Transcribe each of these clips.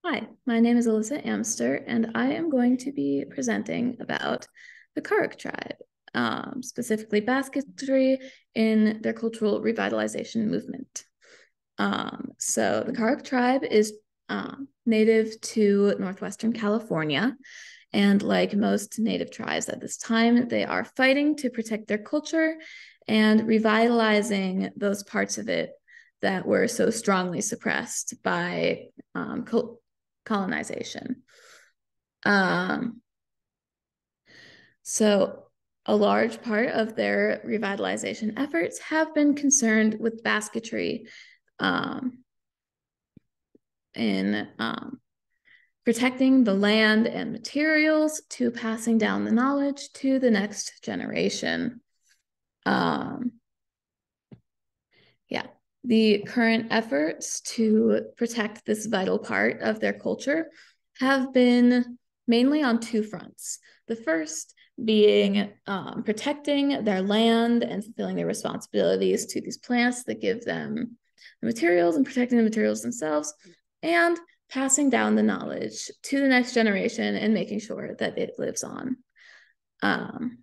Hi, my name is Alyssa Amster, and I am going to be presenting about the Karuk tribe, specifically basketry in their cultural revitalization movement. So the Karuk tribe is native to northwestern California, and like most native tribes at this time, they are fighting to protect their culture and revitalizing those parts of it that were so strongly suppressed by colonization. Um, so a large part of their revitalization efforts have been concerned with basketry in protecting the land and materials to passing down the knowledge to the next generation. Um, yeah, the current efforts to protect this vital part of their culture have been mainly on two fronts. The first being protecting their land and fulfilling their responsibilities to these plants that give them the materials and protecting the materials themselves, and passing down the knowledge to the next generation and making sure that it lives on. Um,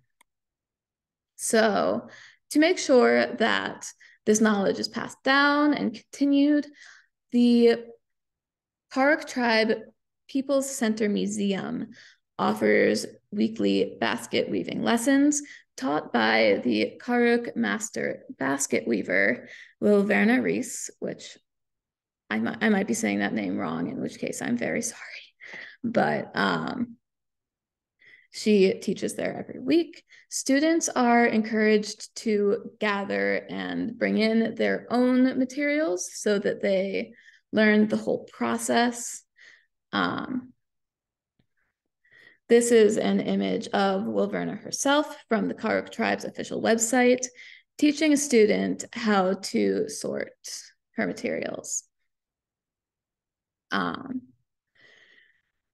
so, to make sure that this knowledge is passed down and continued, the Karuk Tribe People's Center Museum offers weekly basket weaving lessons taught by the Karuk master basket weaver, Lil Verna Reese, which I might be saying that name wrong, in which case I'm very sorry. But she teaches there every week. Students are encouraged to gather and bring in their own materials so that they learn the whole process. Um, this is an image of Wilverna herself from the Karuk tribe's official website, teaching a student how to sort her materials.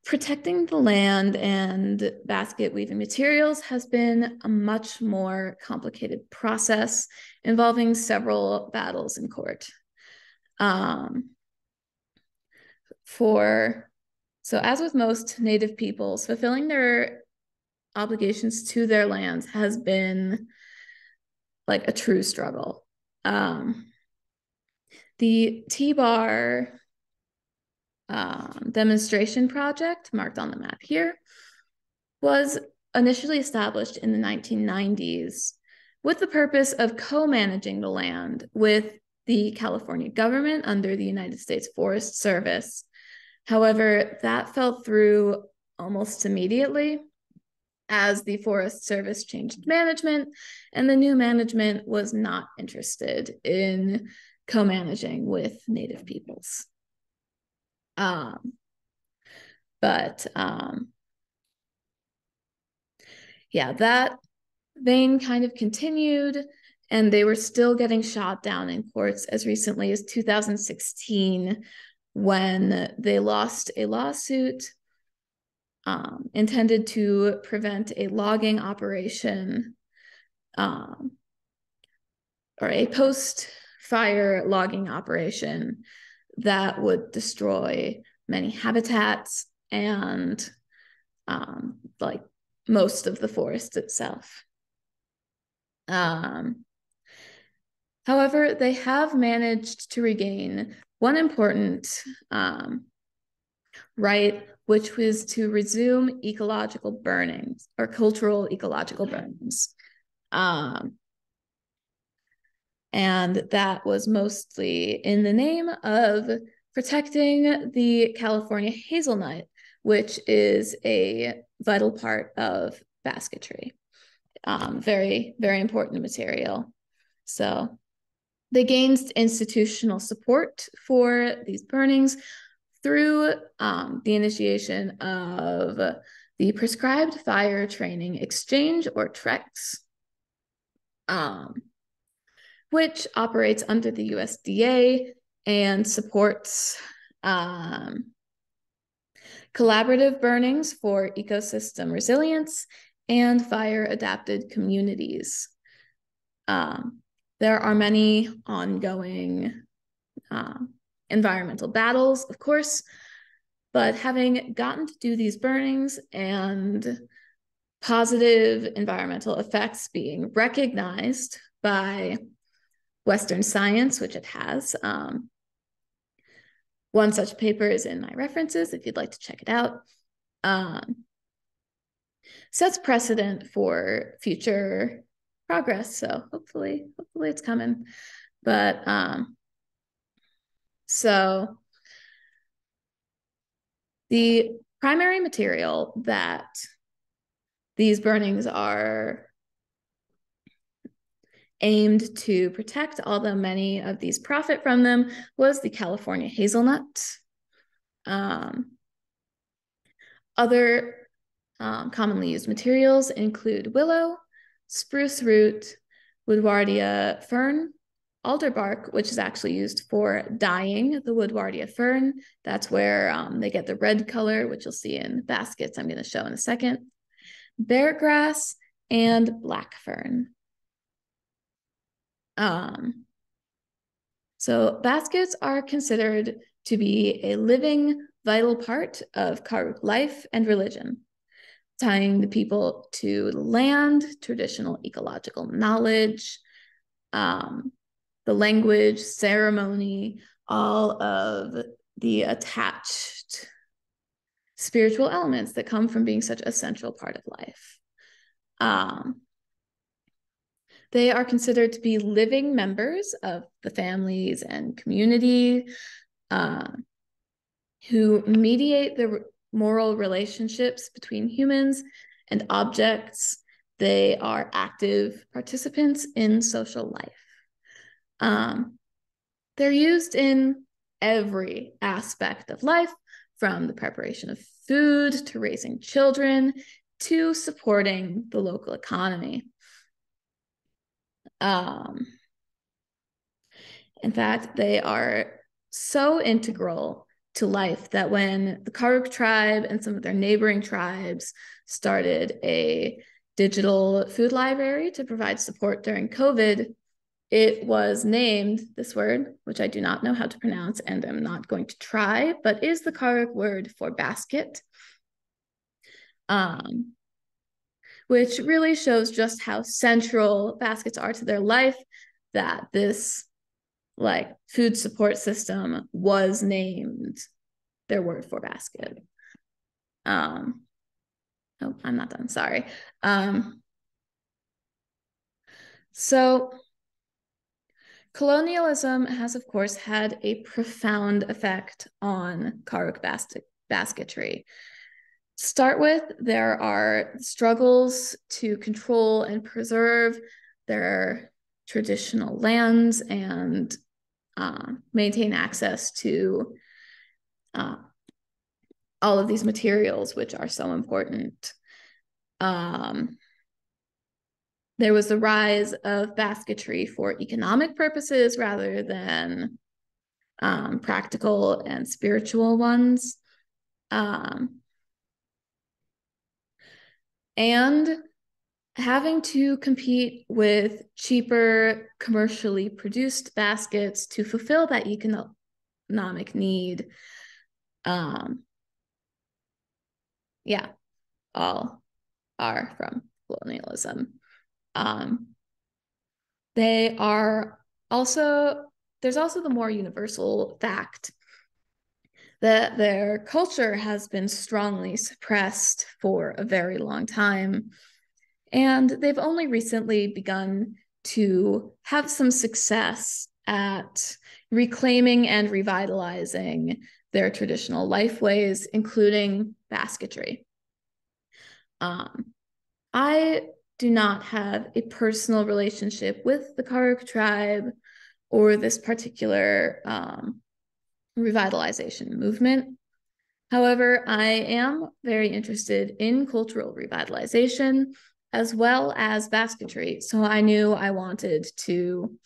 Protecting the land and basket weaving materials has been a much more complicated process involving several battles in court. So as with most Native peoples, fulfilling their obligations to their lands has been like a true struggle. The T-bar demonstration project, marked on the map here, was initially established in the 1990s with the purpose of co-managing the land with the California government under the United States Forest Service. However, that fell through almost immediately as the Forest Service changed management, and the new management was not interested in co-managing with Native peoples. But yeah, that vein kind of continued, and they were still getting shot down in courts as recently as 2016 when they lost a lawsuit intended to prevent a logging operation or a post-fire logging operation that would destroy many habitats and like most of the forest itself. However, they have managed to regain one important right, which was to resume ecological burnings or cultural ecological burnings. And that was mostly in the name of protecting the California hazelnut, which is a vital part of basketry. Very, very important material. So they gained institutional support for these burnings through the initiation of the Prescribed Fire Training Exchange, or TREX, which operates under the USDA and supports collaborative burnings for ecosystem resilience and fire-adapted communities. There are many ongoing environmental battles, of course, But having gotten to do these burnings and positive environmental effects being recognized by Western science, which it has. One such paper is in my references if you'd like to check it out. Sets precedent for future progress. So hopefully it's coming. But so the primary material that these burnings are aimed to protect, although many of these profit from them, was the California hazelnut. Other commonly used materials include willow, spruce root, woodwardia fern, alder bark, which is actually used for dyeing the woodwardia fern. That's where they get the red color, which you'll see in baskets I'm going to show in a second. Bear grass and black fern. So baskets are considered to be a living, vital part of Karuk life and religion, tying the people to the land, traditional ecological knowledge, the language, ceremony, all of the attached spiritual elements that come from being such a central part of life. They are considered to be living members of the families and community who mediate the moral relationships between humans and objects. They are active participants in social life. They're used in every aspect of life, from the preparation of food to raising children to supporting the local economy. In fact, they are so integral to life that when the Karuk tribe and some of their neighboring tribes started a digital food library to provide support during COVID, it was named this word, which I do not know how to pronounce and I'm not going to try, but is the Karuk word for basket, which really shows just how central baskets are to their life, that this food support system was named their word for basket. Oh, I'm not done, sorry. So colonialism has, of course, had a profound effect on Karuk basketry. To start with, there are struggles to control and preserve their traditional lands and maintain access to all of these materials, which are so important. There was the rise of basketry for economic purposes rather than practical and spiritual ones. And having to compete with cheaper, commercially produced baskets to fulfill that economic need. Yeah, all are from colonialism. They are also, there's also the more universal fact that their culture has been strongly suppressed for a very long time. And they've only recently begun to have some success at reclaiming and revitalizing their traditional lifeways, including basketry. I do not have a personal relationship with the Karuk tribe or this particular revitalization movement. However, I am very interested in cultural revitalization as well as basketry. So I knew I wanted to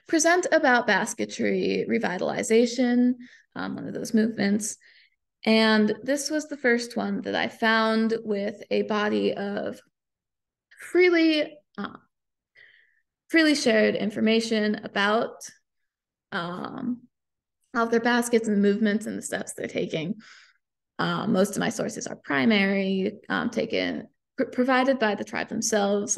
present about basketry revitalization, one of those movements. And this was the first one that I found with a body of freely shared information about of their baskets and the movements and the steps they're taking. Most of my sources are primary, provided by the tribe themselves.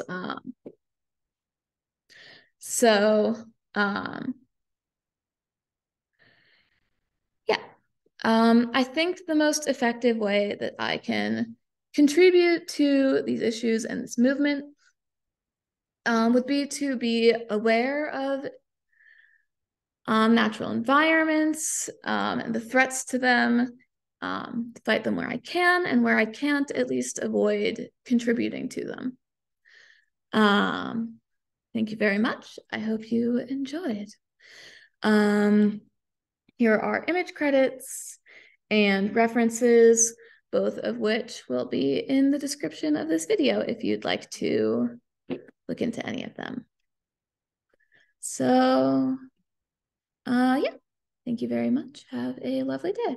So yeah, I think the most effective way that I can contribute to these issues and this movement would be to be aware of natural environments and the threats to them, fight them where I can, and where I can't, at least avoid contributing to them. Thank you very much. I hope you enjoyed. Here are image credits and references, both of which will be in the description of this video if you'd like to look into any of them. So, yeah, thank you very much. Have a lovely day.